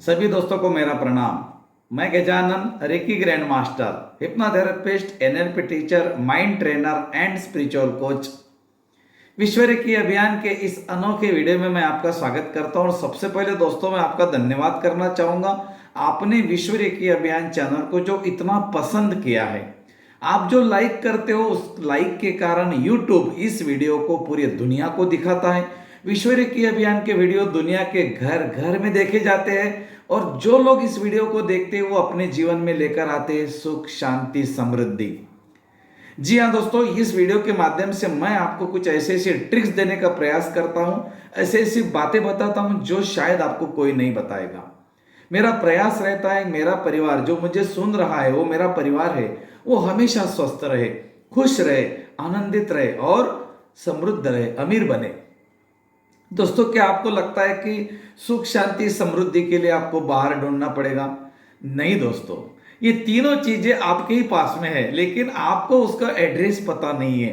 सभी दोस्तों को मेरा प्रणाम। मैं Gajanan, reiki grand master, hypnotherapist, NLP teacher, mind trainer and spiritual coach. विश्व रेकी अभियान के इस अनोखे वीडियो में मैं आपका स्वागत करता हूं और सबसे पहले दोस्तों मैं आपका धन्यवाद करना चाहूँगा। आपने विश्व रेकी अभियान चैनल को जो इतना पसंद किया है, आप जो लाइक करते हो, उस लाइक के कारण यूट्यूब इस वीडियो को पूरी दुनिया को दिखाता है। विश्व रेकी अभियान के वीडियो दुनिया के घर घर में देखे जाते हैं और जो लोग इस वीडियो को देखते हैं वो अपने जीवन में लेकर आते हैं सुख, शांति, समृद्धि। जी हाँ दोस्तों, इस वीडियो के माध्यम से मैं आपको कुछ ऐसे ऐसे ट्रिक्स देने का प्रयास करता हूँ, ऐसे ऐसी बातें बताता हूँ जो शायद आपको कोई नहीं बताएगा। मेरा प्रयास रहता है मेरा परिवार जो मुझे सुन रहा है, वो मेरा परिवार है, वो हमेशा स्वस्थ रहे, खुश रहे, आनंदित रहे और समृद्ध रहे, अमीर बने। दोस्तों, क्या आपको लगता है कि सुख, शांति, समृद्धि के लिए आपको बाहर ढूंढना पड़ेगा? नहीं दोस्तों, ये तीनों चीजें आपके ही पास में है, लेकिन आपको उसका एड्रेस पता नहीं है।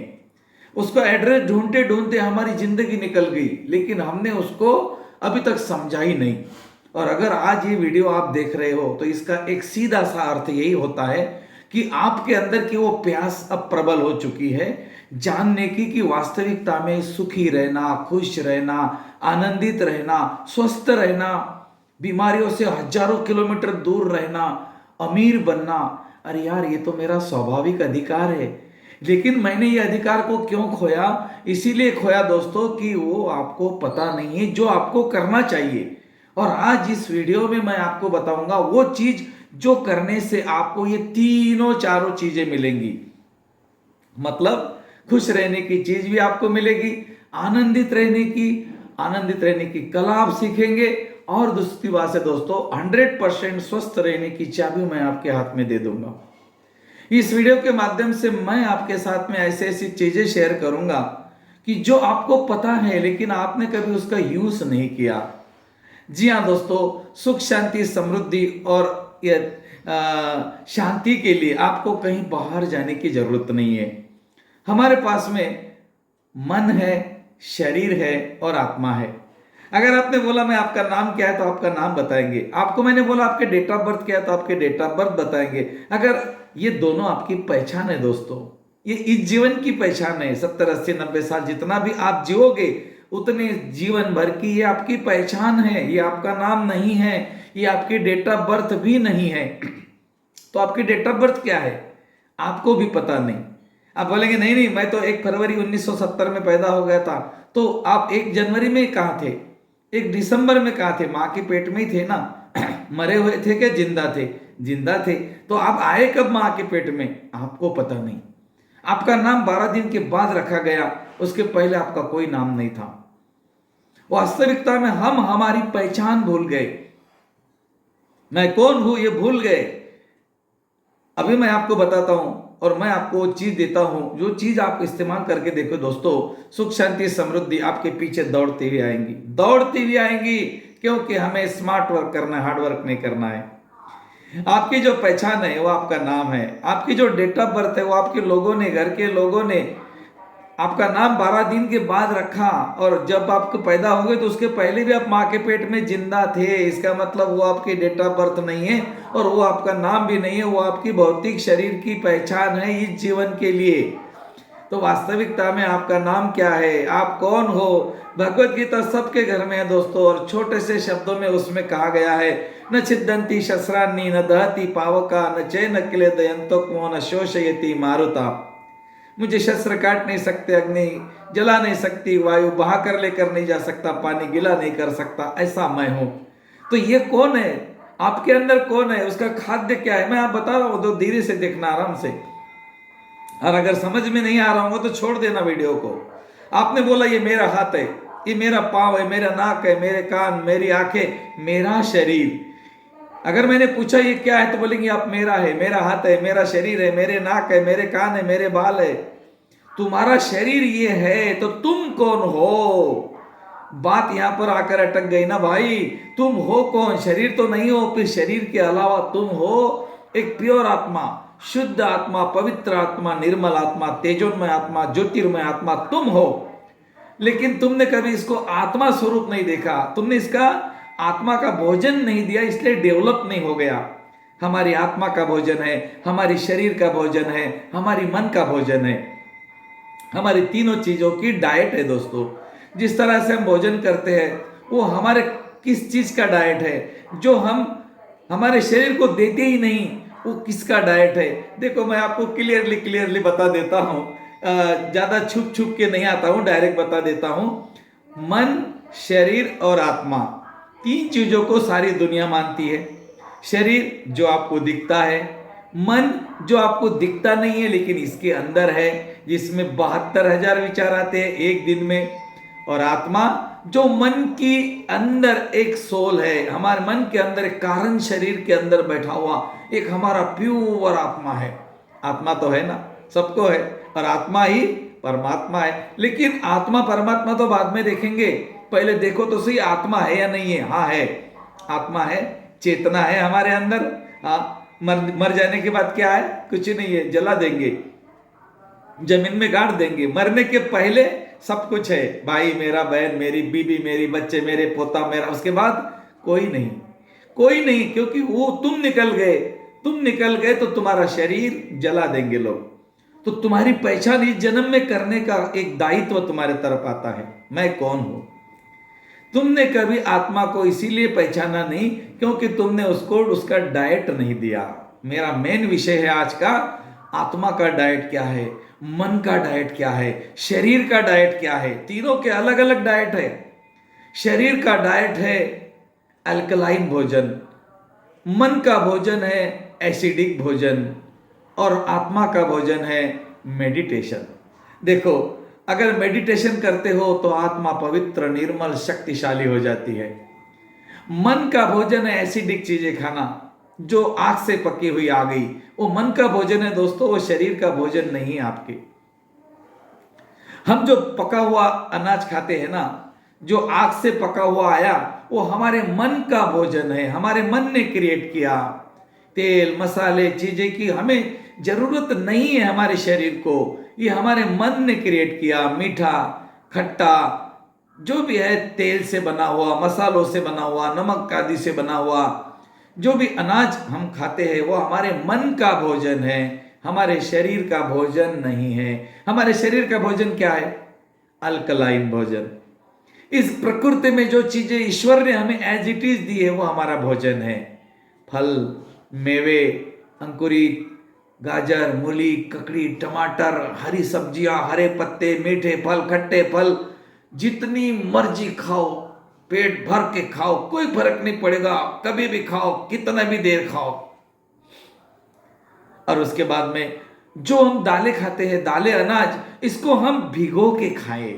उसका एड्रेस ढूंढते ढूंढते हमारी जिंदगी निकल गई, लेकिन हमने उसको अभी तक समझा ही नहीं। और अगर आज ये वीडियो आप देख रहे हो तो इसका एक सीधा सा अर्थ यही होता है कि आपके अंदर की वो प्यास अब प्रबल हो चुकी है जानने की कि वास्तविकता में सुखी रहना, खुश रहना, आनंदित रहना, स्वस्थ रहना, बीमारियों से हजारों किलोमीटर दूर रहना, अमीर बनना, अरे यार ये तो मेरा स्वाभाविक अधिकार है। लेकिन मैंने ये अधिकार को क्यों खोया? इसीलिए खोया दोस्तों कि वो आपको पता नहीं है जो आपको करना चाहिए। और आज इस वीडियो में मैं आपको बताऊंगा वो चीज जो करने से आपको ये तीनों चारों चीजें मिलेंगी। मतलब खुश रहने की चीज भी आपको मिलेगी, आनंदित रहने की कला आप सीखेंगे, और दूसरी बात है दोस्तों 100% स्वस्थ रहने की चाबी मैं आपके हाथ में दे दूंगा। इस वीडियो के माध्यम से मैं आपके साथ में ऐसी ऐसी चीजें शेयर करूंगा कि जो आपको पता है लेकिन आपने कभी उसका यूज नहीं किया। जी हाँ दोस्तों, सुख, शांति, समृद्धि और शांति के लिए आपको कहीं बाहर जाने की जरूरत नहीं है। हमारे पास में मन है, शरीर है और आत्मा है। अगर आपने बोला मैं आपका नाम क्या है तो आपका नाम बताएंगे। आपको मैंने बोला आपके डेट ऑफ बर्थ क्या है तो आपके डेट ऑफ बर्थ बताएंगे। अगर ये दोनों आपकी पहचान है दोस्तों, ये इस जीवन की पहचान है। 70, 80, 90 साल जितना भी आप जियोगे उतने जीवन भर की ये आपकी पहचान है। ये आपका नाम नहीं है, ये आपकी डेट ऑफ बर्थ भी नहीं है। तो आपकी डेट ऑफ बर्थ क्या है आपको भी पता नहीं। आप बोलेंगे नहीं नहीं, मैं तो 1 फरवरी 1970 में पैदा हो गया था। तो आप 1 जनवरी में कहाँ थे? 1 दिसंबर में कहाँ थे? माँ के पेट में ही थे ना। मरे हुए थे क्या जिंदा थे? जिंदा थे। तो आप आए कब माँ के पेट में? आपको पता नहीं। आपका नाम 12 दिन के बाद रखा गया, उसके पहले आपका कोई नाम नहीं था। वास्तविकता में हम हमारी पहचान भूल गए, मैं कौन हूं ये भूल गए। अभी मैं आपको बताता हूं और मैं आपको वो चीज देता हूं जो चीज आप इस्तेमाल करके देखो दोस्तों, सुख, शांति, समृद्धि आपके पीछे दौड़ती हुई आएंगी, दौड़ती हुई आएंगी। क्योंकि हमें स्मार्ट वर्क करना है, हार्ड वर्क नहीं करना है। आपकी जो पहचान है वो आपका नाम है। आपकी जो डेट ऑफ बर्थ है वो आपके लोगों ने, घर के लोगों ने आपका नाम 12 दिन के बाद रखा, और जब आपको पैदा हो गए तो उसके पहले भी आप माँ के पेट में जिंदा थे। इसका मतलब वो आपकी डेट ऑफ बर्थ नहीं है और वो आपका नाम भी नहीं है, वो आपकी भौतिक शरीर की पहचान है इस जीवन के लिए। तो वास्तविकता में आपका नाम क्या है, आप कौन हो? भगवत गीता सबके घर में है दोस्तों, और छोटे से शब्दों में उसमें कहा गया है, न छिदंती शस्त्रान्नी न दहती पावका न चैन किले दयंतो न शोषयति मारुता। मुझे शस्त्र काट नहीं सकते, अग्नि जला नहीं सकती, वायु बहा कर लेकर नहीं जा सकता, पानी गिला नहीं कर सकता, ऐसा मैं हूं। तो ये कौन है? आपके अंदर कौन है? उसका खाद्य क्या है? मैं आप बता रहा हूं, तो धीरे से देखना, आराम से। और अगर समझ में नहीं आ रहा होगा तो छोड़ देना वीडियो को। आपने बोला ये मेरा हाथ है, ये मेरा पाँव है, मेरा नाक है, मेरे कान, मेरी आंखें, मेरा शरीर। अगर मैंने पूछा ये क्या है तो बोलेंगे आप मेरा है, मेरा हाथ है, मेरा शरीर है, मेरे नाक है, मेरे कान है, मेरे बाल है। तुम्हारा शरीर ये है तो तुम कौन हो? बात यहां पर आकर अटक गई ना भाई। तुम हो कौन? शरीर तो नहीं हो, फिर शरीर के अलावा तुम हो एक प्योर आत्मा, शुद्ध आत्मा, पवित्र आत्मा, निर्मल आत्मा, तेजोमय आत्मा, ज्योतिर्मय आत्मा तुम हो। लेकिन तुमने कभी इसको आत्मा स्वरूप नहीं देखा, तुमने इसका आत्मा का भोजन नहीं दिया, इसलिए डेवलप नहीं हो गया। हमारी आत्मा का भोजन है, हमारी शरीर का भोजन है, हमारी मन का भोजन है, हमारी तीनों चीजों की डाइट है दोस्तों। जिस तरह से हम भोजन करते हैं वो हमारे किस चीज का डाइट है, जो हम हमारे शरीर को देते ही नहीं वो किसका डाइट है। देखो मैं आपको क्लियरली बता देता हूँ, ज्यादा छुप छुप के नहीं आता हूँ, डायरेक्ट बता देता हूँ। मन, शरीर और आत्मा, तीन चीजों को सारी दुनिया मानती है। शरीर जो आपको दिखता है, मन जो आपको दिखता नहीं है लेकिन इसके अंदर है, जिसमें 72,000 विचार आते हैं एक दिन में, और आत्मा जो मन की अंदर एक सोल है, हमारे मन के अंदर एक कारण शरीर के अंदर बैठा हुआ एक हमारा प्योर आत्मा है। आत्मा तो है ना, सबको है, और आत्मा ही परमात्मा है। लेकिन आत्मा परमात्मा तो बाद में देखेंगे, पहले देखो तो सही आत्मा है या नहीं है। हाँ है, आत्मा है, चेतना है हमारे अंदर। हाँ, मर जाने के बाद क्या है? कुछ नहीं है, जला देंगे, जमीन में गाड़ देंगे। मरने के पहले सब कुछ है, भाई मेरा, बहन मेरी, बीबी मेरी, बच्चे मेरे, पोता मेरा। उसके बाद कोई नहीं, कोई नहीं, क्योंकि वो तुम निकल गए तो तुम्हारा शरीर जला देंगे लोग। तो तुम्हारी पहचान इस जन्म में करने का एक दायित्व तुम्हारे तरफ आता है, मैं कौन हूं। तुमने कभी आत्मा को इसीलिए पहचाना नहीं क्योंकि तुमने उसको उसका डाइट नहीं दिया। मेरा मेन विषय है आज का, आत्मा का डाइट क्या है, मन का डाइट क्या है, शरीर का डाइट क्या है। तीनों के अलग अलग डाइट है। शरीर का डाइट है अल्कलाइन भोजन, मन का भोजन है एसिडिक भोजन, और आत्मा का भोजन है मेडिटेशन। देखो, अगर मेडिटेशन करते हो तो आत्मा पवित्र, निर्मल, शक्तिशाली हो जाती है। मन का भोजन है एसिडिक चीजें खाना, जो आग से पकी हुई आ गई, वो मन का भोजन है दोस्तों, वो शरीर का भोजन नहीं है आपके। हम जो पका हुआ अनाज खाते हैं ना, जो आग से पका हुआ आया, वो हमारे मन का भोजन है, हमारे मन ने क्रिएट किया। तेल मसाले चीजें की हमें जरूरत नहीं है हमारे शरीर को, ये हमारे मन ने क्रिएट किया। मीठा, खट्टा, जो भी है, तेल से बना हुआ, मसालों से बना हुआ, नमक आदि से बना हुआ, जो भी अनाज हम खाते हैं वो हमारे मन का भोजन है, हमारे शरीर का भोजन नहीं है। हमारे शरीर का भोजन क्या है? अल्कलाइन भोजन। इस प्रकृति में जो चीजें ईश्वर ने हमें एज इट इज दी है वो हमारा भोजन है। फल, मेवे, अंकुरित, गाजर, मूली, ककड़ी, टमाटर, हरी सब्जियां, हरे पत्ते, मीठे फल, खट्टे फल, जितनी मर्जी खाओ, पेट भर के खाओ, कोई फर्क नहीं पड़ेगा, कभी भी खाओ, कितना भी देर खाओ। और उसके बाद में जो हम दालें खाते हैं, दालें अनाज, इसको हम भिगो के खाएं।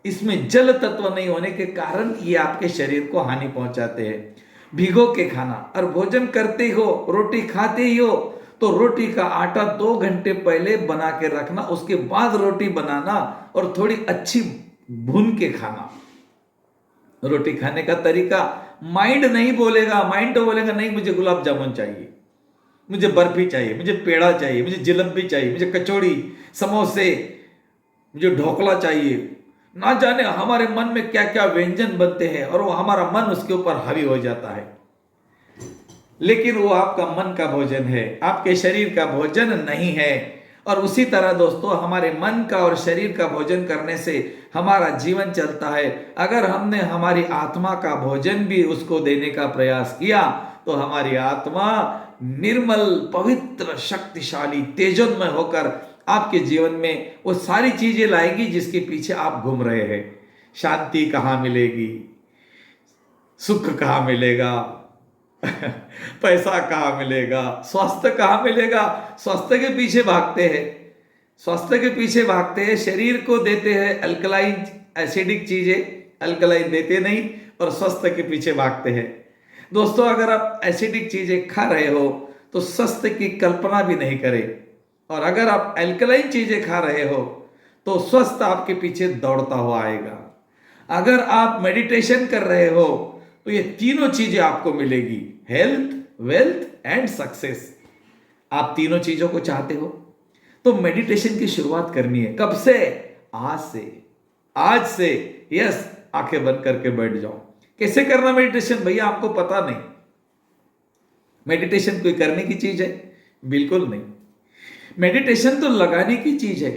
इसमें जल तत्व नहीं होने के कारण ये आपके शरीर को हानि पहुंचाते हैं। भिगो के खाना, और भोजन करते हो, रोटी खाते ही हो तो रोटी का आटा 2 घंटे पहले बना के रखना, उसके बाद रोटी बनाना, और थोड़ी अच्छी भून के खाना। रोटी खाने का तरीका माइंड नहीं बोलेगा, माइंड तो बोलेगा नहीं मुझे गुलाब जामुन चाहिए, मुझे बर्फी चाहिए, मुझे पेड़ा चाहिए, मुझे जलेबी चाहिए, मुझे कचौड़ी, समोसे, मुझे ढोकला चाहिए। ना जाने हमारे मन में क्या क्या व्यंजन बनते हैं, और वो हमारा मन उसके ऊपर हावी हो जाता है। लेकिन वो आपका मन का भोजन है, आपके शरीर का भोजन नहीं है। और उसी तरह दोस्तों, हमारे मन का और शरीर का भोजन करने से हमारा जीवन चलता है। अगर हमने हमारी आत्मा का भोजन भी उसको देने का प्रयास किया तो हमारी आत्मा निर्मल, पवित्र, शक्तिशाली, तेजोमय होकर आपके जीवन में वो सारी चीजें लाएगी जिसके पीछे आप घूम रहे हैं। शांति कहाँ मिलेगी, सुख कहाँ मिलेगा, पैसा कहाँ मिलेगा, स्वास्थ्य कहाँ मिलेगा। स्वास्थ्य के पीछे भागते हैं, स्वास्थ्य के पीछे भागते हैं, शरीर को देते हैं अल्कलाइन एसिडिक चीजें, अल्कलाइन देते नहीं, और स्वास्थ्य के पीछे भागते हैं। दोस्तों, अगर आप एसिडिक चीजें खा रहे हो तो स्वास्थ्य की कल्पना भी नहीं करें, और अगर आप अल्कलाइन चीजें खा रहे हो तो स्वस्थ आपके पीछे दौड़ता हुआ आएगा। अगर आप मेडिटेशन कर रहे हो तो ये तीनों चीजें आपको मिलेगी, हेल्थ, वेल्थ एंड सक्सेस। आप तीनों चीजों को चाहते हो तो मेडिटेशन की शुरुआत करनी है। कब से? आज से। आज से। यस, आंखें बंद करके बैठ जाओ, कैसे करना मेडिटेशन? भैया आपको पता नहीं। मेडिटेशन कोई करने की चीज है? बिल्कुल नहीं। मेडिटेशन तो लगाने की चीज है।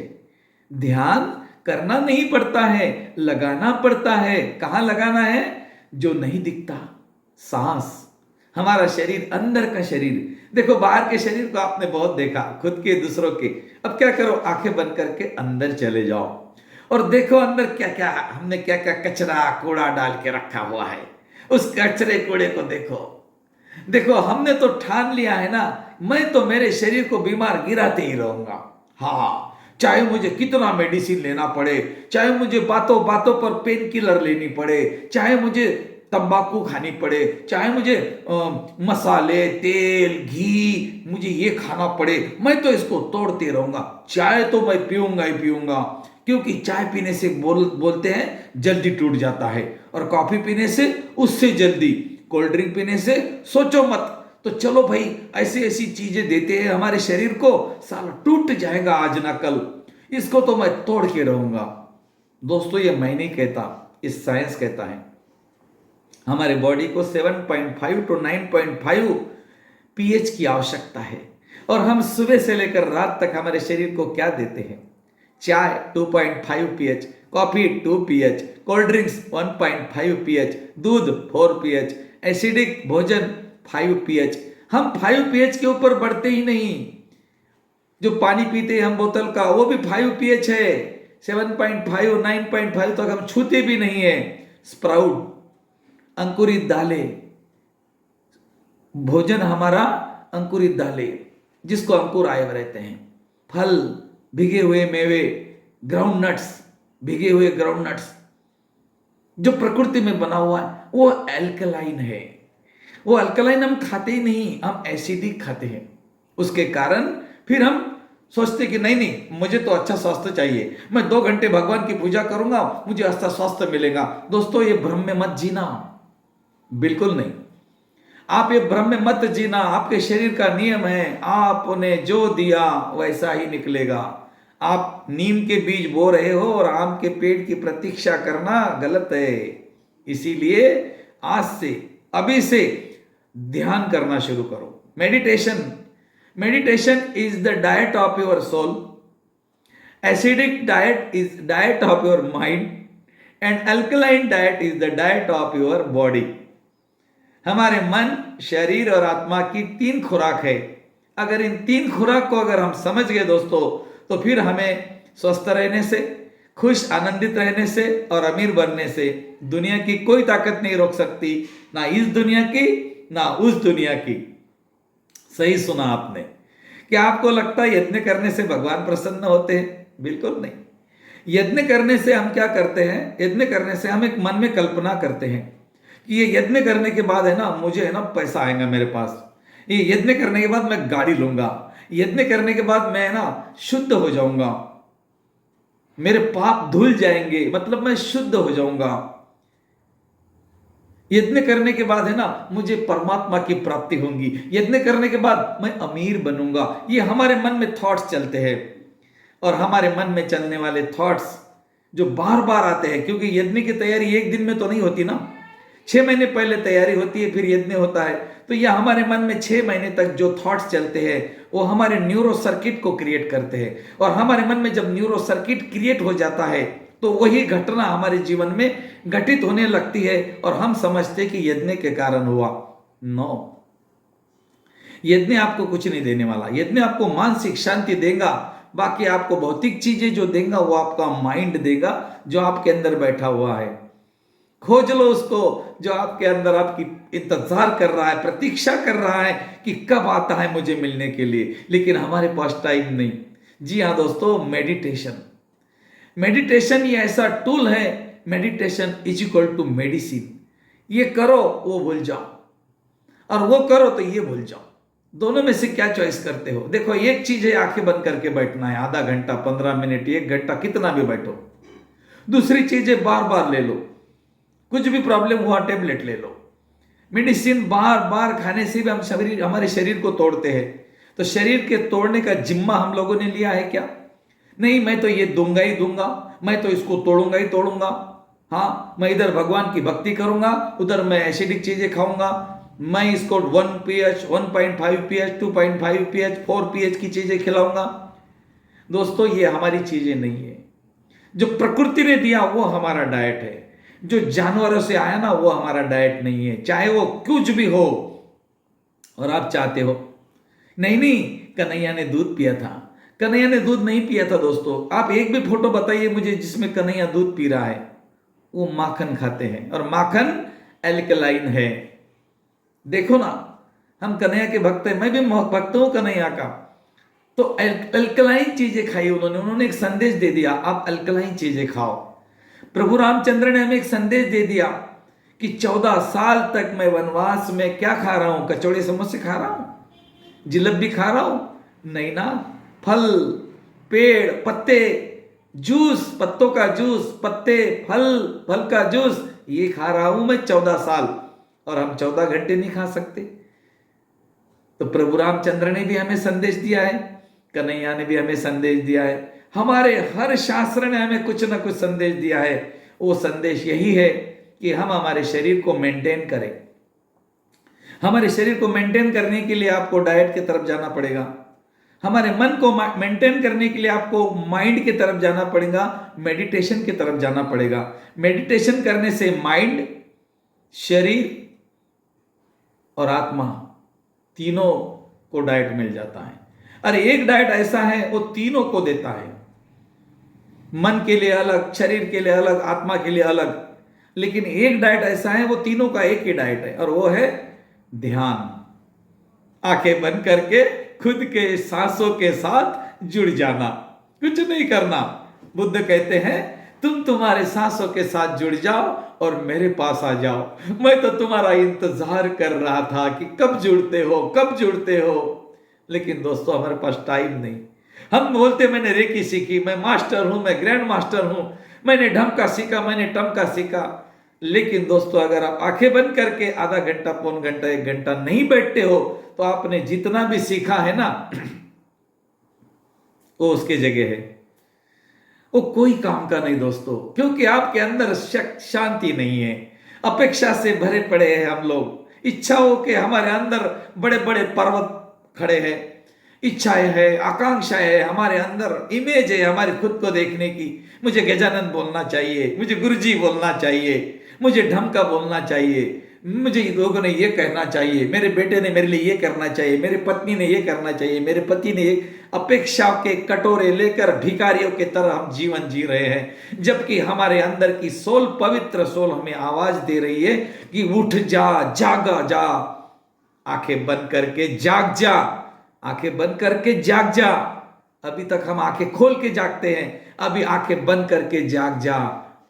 ध्यान करना नहीं पड़ता है, लगाना पड़ता है। कहां लगाना है? जो नहीं दिखता, सांस, हमारा शरीर, अंदर का शरीर। देखो बाहर के शरीर को आपने बहुत देखा, खुद के, दूसरों के। अब क्या करो, आंखें बंद करके अंदर चले जाओ और देखो अंदर क्या क्या, हमने क्या क्या कचरा कूड़ा डाल के रखा हुआ है। उस कचरे कूड़े को देखो। देखो हमने तो ठान लिया है ना, मैं तो मेरे शरीर को बीमार गिराते ही रहूंगा। हाँ, चाहे मुझे कितना मेडिसिन लेना पड़े, चाहे मुझे बातों बातों पर पेन किलर लेनी पड़े, चाहे मुझे तंबाकू खानी पड़े, चाहे मुझे मसाले, तेल, घी, मुझे ये खाना पड़े, मैं तो इसको तोड़ते रहूंगा। चाय तो मैं पीऊंगा ही पीऊंगा, क्योंकि चाय पीने से बोलते हैं जल्दी टूट जाता है, और कॉफी पीने से उससे जल्दी, कोल्ड ड्रिंक पीने से सोचो मत। तो चलो भाई, ऐसी ऐसी चीजें देते हैं हमारे शरीर को, साला टूट जाएगा आज ना कल, इसको तो मैं तोड़ के रहूंगा। दोस्तों ये मैं नहीं कहता, इस साइंस कहता है। हमारे बॉडी को 7.5 टू 9.5 पीएच की आवश्यकता है, और हम सुबह से लेकर रात तक हमारे शरीर को क्या देते हैं? चाय 2.5 pH, coffee 2 pH, cold drinks 1.5 pH, दूध 4 पीएच, एसिडिक भोजन 5 पीएच। हम 5 पीएच के ऊपर बढ़ते ही नहीं। जो पानी पीते हैं हम बोतल का, वो भी 5 पीएच है। 7.5 9.5 तक हम छूते भी नहीं है। स्प्राउट, अंकुरित दालें, भोजन हमारा अंकुरित दालें, जिसको अंकुर आए रहते हैं, फल, भिगे हुए मेवे, ग्राउंड नट्स, भिगे हुए ग्राउंड नट्स, जो प्रकृति में बना हुआ है, वो एल्कलाइन है। वो अल्कलाइन हम खाते ही नहीं, हम एसिडिक खाते हैं। उसके कारण फिर हम सोचते कि नहीं नहीं, मुझे तो अच्छा स्वास्थ्य चाहिए, मैं 2 घंटे भगवान की पूजा करूंगा, मुझे अच्छा स्वास्थ्य मिलेगा। दोस्तों ये भ्रम में मत जीना, बिल्कुल नहीं। आप ये भ्रम में मत जीना। आपके शरीर का नियम है, आपने जो दिया वैसा ही निकलेगा। आप नीम के बीज बो रहे हो और आम के पेड़ की प्रतीक्षा करना गलत है। इसीलिए आज से, अभी से ध्यान करना शुरू करो। Meditation is the diet of your soul, acidic diet is diet of your mind, and alkaline diet is the diet of your body. हमारे मन, शरीर और आत्मा की 3 खुराक है। अगर इन 3 खुराक को अगर हम समझ गए दोस्तों, तो फिर हमें स्वस्थ रहने से, खुश आनंदित रहने से और अमीर बनने से दुनिया की कोई ताकत नहीं रोक सकती, ना इस दुनिया की ना उस दुनिया की। सही सुना आपने। क्या आपको लगता है यज्ञ करने से भगवान प्रसन्न होते हैं? बिल्कुल नहीं। यज्ञ करने से हम क्या करते हैं? यज्ञ करने से हम एक मन में कल्पना करते हैं कि ये यज्ञ करने के बाद है ना, मुझे है ना पैसा आएगा मेरे पास, ये यज्ञ करने के बाद मैं गाड़ी लूंगा, यज्ञ करने के बाद मैं ना शुद्ध हो जाऊंगा, मेरे पाप धुल जाएंगे, मतलब मैं शुद्ध हो जाऊंगा। यज्ञ करने के बाद है ना मुझे परमात्मा की प्राप्ति होगी, यज्ञ करने के बाद मैं अमीर बनूंगा। ये हमारे मन में थॉट्स चलते हैं, और हमारे मन में चलने वाले थॉट्स जो बार बार आते हैं, क्योंकि यज्ञ की तैयारी एक दिन में तो नहीं होती ना, 6 महीने पहले तैयारी होती है, फिर यज्ञ होता है। तो यह हमारे मन में 6 महीने तक जो थॉट्स चलते हैं वो हमारे न्यूरो सर्किट को क्रिएट करते हैं, और हमारे मन में जब न्यूरो सर्किट क्रिएट हो जाता है तो वही घटना हमारे जीवन में घटित होने लगती है, और हम समझते कि यज्ञ के कारण हुआ। नो, यज्ञ आपको कुछ नहीं देने वाला। यज्ञ आपको मानसिक शांति देगा, बाकी आपको भौतिक चीजें जो देगा वो आपका माइंड देगा, जो आपके अंदर बैठा हुआ है। खोज लो उसको जो आपके अंदर आपकी इंतजार कर रहा है, प्रतीक्षा कर रहा है कि कब आता है मुझे मिलने के लिए, लेकिन हमारे पास टाइम नहीं। जी हाँ दोस्तों, मेडिटेशन ये ऐसा टूल है, meditation is equal to medicine. ये करो वो भूल जाओ, और वो करो तो ये भूल जाओ। दोनों में से क्या चॉइस करते हो? देखो, एक चीज है आंखें बंद करके बैठना है, आधा घंटा, 15 मिनट, 1 घंटा, कितना भी बैठो। दूसरी चीज है बार बार ले लो, कुछ भी प्रॉब्लम हुआ टेबलेट ले लो। मेडिसिन बार बार खाने से भी हम हमारे शरीर को तोड़ते हैं। तो शरीर के तोड़ने का जिम्मा हम लोगों ने लिया है क्या? नहीं, मैं तो ये दूंगा ही दूंगा, मैं तो इसको तोड़ूंगा ही तोड़ूंगा। हाँ, मैं इधर भगवान की भक्ति करूंगा, उधर मैं एसिडिक चीजें खाऊंगा, मैं इसको 1 pH 1.5 pH 2.5 pH 4 pH की चीजें खिलाऊंगा। दोस्तों, ये हमारी चीजें नहीं है। जो प्रकृति ने दिया वो हमारा डाइट है। जो जानवरों से आया ना वो हमारा डाइट नहीं है, चाहे वो कुछ भी हो। और आप चाहते हो नहीं नहीं, कन्हैया ने दूध पिया था, कन्हैया ने दूध नहीं पिया था। दोस्तों, आप एक भी फोटो बताइए मुझे जिसमें कन्हैया दूध पी रहा है। वो माखन खाते हैं और माखन एल्कलाइन है। देखो ना, हम कन्हैया के भक्त हैं, मैं भी भक्त हूं कन्हैया का। तो अल्कलाइन चीजें खाई उन्होंने एक संदेश दे दिया, आप अल्कलाइन चीजें खाओ। प्रभु रामचंद्र ने हमें एक संदेश दे दिया कि 14 साल तक मैं वनवास में क्या खा रहा हूं? कचौड़े समोसे खा रहा हूं, जिलेबी खा रहा हूं? नहीं ना, फल, पेड़, पत्ते, जूस, पत्तों का जूस, पत्ते, फल, फल का जूस, ये खा रहा हूं मैं 14 साल। और हम 14 घंटे नहीं खा सकते। तो प्रभु रामचंद्र ने भी हमें संदेश दिया है, कन्हैया ने भी हमें संदेश दिया है, हमारे हर शास्त्र ने हमें कुछ ना कुछ संदेश दिया है। वो संदेश यही है कि हम हमारे शरीर को मेंटेन करें। हमारे शरीर को मेंटेन करने के लिए आपको डाइट की तरफ जाना पड़ेगा। हमारे मन को मेंटेन करने के लिए आपको माइंड की तरफ जाना पड़ेगा, मेडिटेशन की तरफ जाना पड़ेगा। मेडिटेशन करने से माइंड, शरीर और आत्मा तीनों को डाइट मिल जाता है। अरे एक डाइट ऐसा है वो तीनों को देता है, मन के लिए अलग, शरीर के लिए अलग, आत्मा के लिए अलग। लेकिन एक डाइट ऐसा है वो तीनों का एक ही डाइट है, और वो है ध्यान। आंखें बंद करके खुद के सांसों के साथ जुड़ जाना, कुछ नहीं करना। बुद्ध कहते हैं तुम तुम्हारे सांसों के साथ जुड़ जाओ और मेरे पास आ जाओ। मैं तो तुम्हारा इंतजार कर रहा था कि कब जुड़ते हो, कब जुड़ते हो। लेकिन दोस्तों, हमारे पास टाइम नहीं। हम बोलते मैंने रेकी सीखी, मैं मास्टर हूं, मैं ग्रैंड मास्टर हूं, मैंने ढमका सीखा, मैंने टमका सीखा। लेकिन दोस्तों, अगर आप आंखें बंद करके आधा घंटा, पौन घंटा, 1 घंटा नहीं बैठते हो तो आपने जितना भी सीखा है ना वो उसके जगह है, वो कोई काम का नहीं दोस्तों। क्योंकि आपके अंदर शांति नहीं है, अपेक्षा से भरे पड़े हैं हम लोग। इच्छाओं के हमारे अंदर बड़े बड़े पर्वत खड़े हैं, इच्छाएं है, आकांक्षाएं है हमारे अंदर, इमेज है हमारी खुद को देखने की। मुझे गजानन बोलना चाहिए, मुझे गुरुजी बोलना चाहिए, मुझे ढमका बोलना चाहिए, मुझे लोगों ने ये कहना चाहिए, मेरे बेटे ने मेरे लिए ये करना चाहिए, मेरी पत्नी ने ये करना चाहिए, मेरे पति ने ये। अपेक्षा के कटोरे लेकर भिखारियों के तरह हम जीवन जी रहे हैं, जबकि हमारे अंदर की सोल, पवित्र सोल हमें आवाज दे रही है कि उठ जा, जागा जा, आंखें बंद करके जाग जा, आंखें बंद करके जाग जा। अभी तक हम आंखें खोल के जागते हैं, अभी आंखें बंद करके जाग जा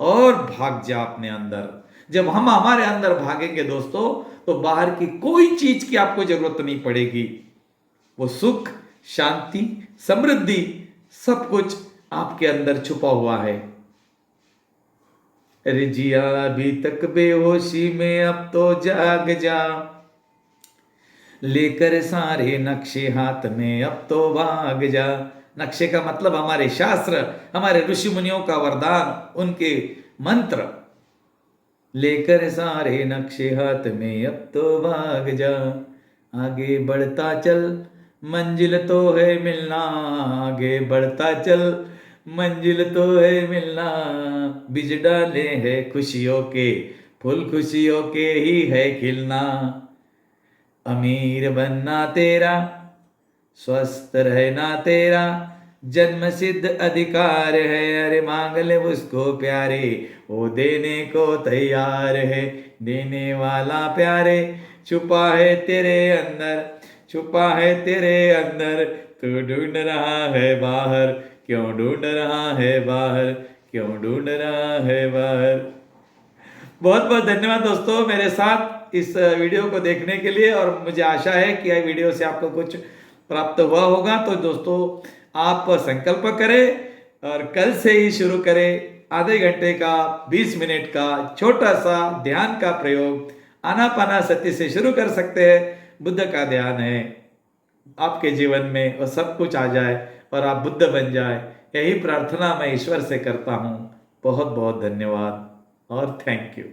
और भाग जा अपने अंदर। जब हम हमारे अंदर भागेंगे दोस्तों, तो बाहर की कोई चीज की आपको जरूरत नहीं पड़ेगी। वो सुख, शांति, समृद्धि, सब कुछ आपके अंदर छुपा हुआ है। अरे जिया अभी तक बेहोशी में, अब तो जाग जा, लेकर सारे नक्शे हाथ में, अब तो भाग जा। नक्शे का मतलब हमारे शास्त्र, हमारे ऋषि मुनियों का वरदान, उनके मंत्र। लेकर सारे नक्शे हाथ में, अब तो भाग जा, आगे बढ़ता चल, मंजिल तो है मिलना, आगे बढ़ता चल, मंजिल तो है मिलना। बीज डाले हैं खुशियों के, फूल खुशियों के ही है खिलना। अमीर बनना तेरा, स्वस्थ रहना तेरा, जन्म सिद्ध अधिकार है। अरे मांग ले उसको प्यारे, वो देने को तैयार है। देने वाला प्यारे, छुपा है तेरे अंदर, छुपा है तेरे अंदर। तू ढूंढ रहा है बाहर, क्यों ढूंढ रहा है बाहर, क्यों ढूंढ रहा है बाहर। बहुत बहुत धन्यवाद दोस्तों मेरे साथ इस वीडियो को देखने के लिए। और मुझे आशा है कि यह वीडियो से आपको कुछ प्राप्त हुआ होगा। तो दोस्तों, आप संकल्प करें और कल से ही शुरू करें। आधे घंटे का, 20 मिनट का छोटा सा ध्यान का प्रयोग आनापानासति से शुरू कर सकते हैं। बुद्ध का ध्यान है, आपके जीवन में और सब कुछ आ जाए और आप बुद्ध बन जाए। यही प्रार्थना मैं ईश्वर से करता हूँ। बहुत बहुत धन्यवाद। और थैंक यू।